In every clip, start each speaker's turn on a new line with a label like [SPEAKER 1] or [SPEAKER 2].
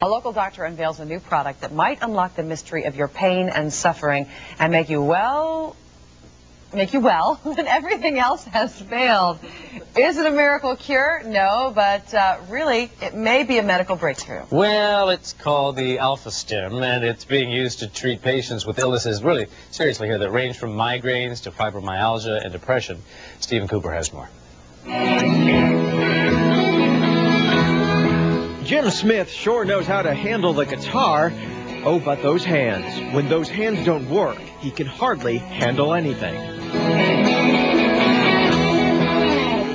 [SPEAKER 1] A local doctor unveils a new product that might unlock the mystery of your pain and suffering and make you well when everything else has failed. Is it a miracle cure? No, but really, it may be a medical breakthrough.
[SPEAKER 2] Well, it's called the AlphaStim, and it's being used to treat patients with illnesses really seriously here that range from migraines to fibromyalgia and depression. Stephen Cooper has more.
[SPEAKER 3] Jim Smith sure knows how to handle the guitar. Oh, but those hands. When those hands don't work, he can hardly handle anything.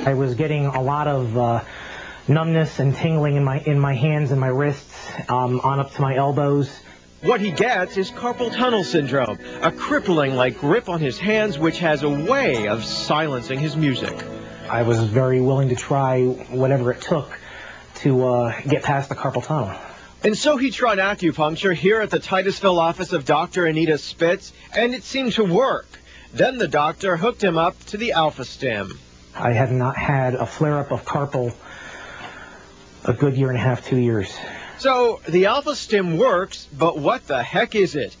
[SPEAKER 4] I was getting a lot of numbness and tingling in my hands and my wrists, on up to my elbows.
[SPEAKER 3] What he gets is carpal tunnel syndrome, a crippling-like grip on his hands which has a way of silencing his music.
[SPEAKER 4] I was very willing to try whatever it took to get past the carpal tunnel.
[SPEAKER 3] And so he tried acupuncture here at the Titusville office of Dr. Anita Spitz, and it seemed to work. Then the doctor hooked him up to the AlphaStim.
[SPEAKER 4] I have not had a flare-up of carpal a good year and a half, 2 years.
[SPEAKER 3] So the AlphaStim works, but what the heck is it?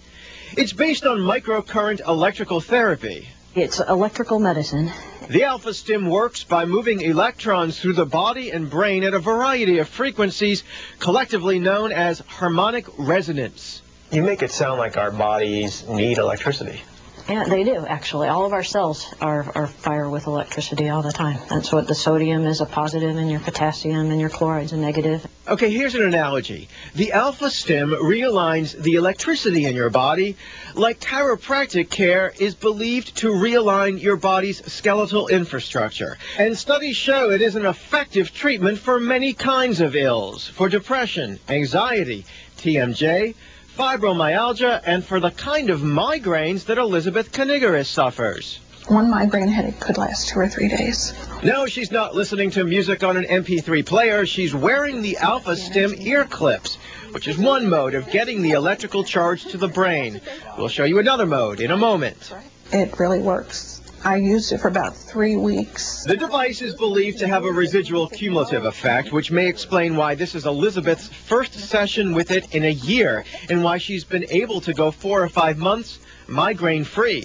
[SPEAKER 3] It's based on microcurrent electrical therapy.
[SPEAKER 5] It's electrical medicine.
[SPEAKER 3] The AlphaStim works by moving electrons through the body and brain at a variety of frequencies, collectively known as harmonic resonance.
[SPEAKER 6] You make it sound like our bodies need electricity.
[SPEAKER 5] Yeah, they do, actually. All of our cells are fire with electricity all the time. That's what the sodium is, a positive, and your potassium and your chloride's a negative.
[SPEAKER 3] Okay, here's an analogy. The AlphaStim realigns the electricity in your body like chiropractic care is believed to realign your body's skeletal infrastructure. And studies show it is an effective treatment for many kinds of ills, for depression, anxiety, TMJ, fibromyalgia, and for the kind of migraines that Elizabeth Kanigaris suffers.
[SPEAKER 7] One migraine headache could last 2 or 3 days.
[SPEAKER 3] No, she's not listening to music on an MP3 player. She's wearing the AlphaStim ear clips, which is one mode of getting the electrical charge to the brain. We'll show you another mode in a moment.
[SPEAKER 7] It really works. I used it for about 3 weeks.
[SPEAKER 3] The device is believed to have a residual cumulative effect, which may explain why this is Elizabeth's first session with it in a year, and why she's been able to go 4 or 5 months migraine-free.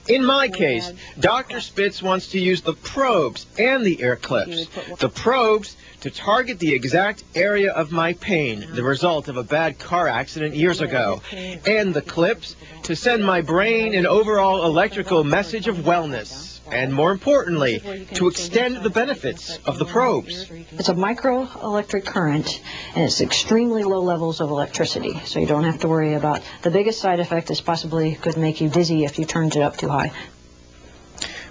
[SPEAKER 3] In my case, Dr. Spitz wants to use the probes and the ear clips. The probes to target the exact area of my pain, the result of a bad car accident years ago, and the clips to send my brain an overall electrical message of wellness, and more importantly, to extend the benefits of the probes.
[SPEAKER 5] It's a microelectric current, and it's extremely low levels of electricity, so you don't have to worry about. The biggest side effect is possibly could make you dizzy if you turned it up too high.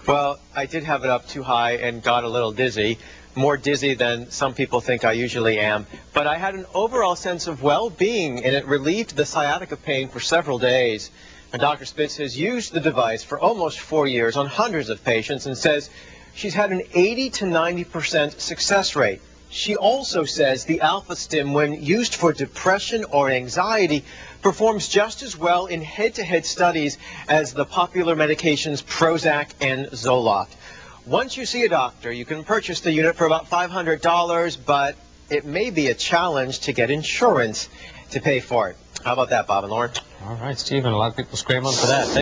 [SPEAKER 6] Well, I did have it up too high and got a little dizzy, more dizzy than some people think I usually am. But I had an overall sense of well-being, and it relieved the sciatica pain for several days. And Dr. Spitz has used the device for almost 4 years on hundreds of patients and says she's had an 80 to 90% success rate. She also says the AlphaStim, when used for depression or anxiety, performs just as well in head-to-head studies as the popular medications Prozac and Zoloft. Once you see a doctor, you can purchase the unit for about $500, but it may be a challenge to get insurance to pay for it. How about that, Bob and Lauren?
[SPEAKER 2] All right, Stephen, a lot of people scrambling for that.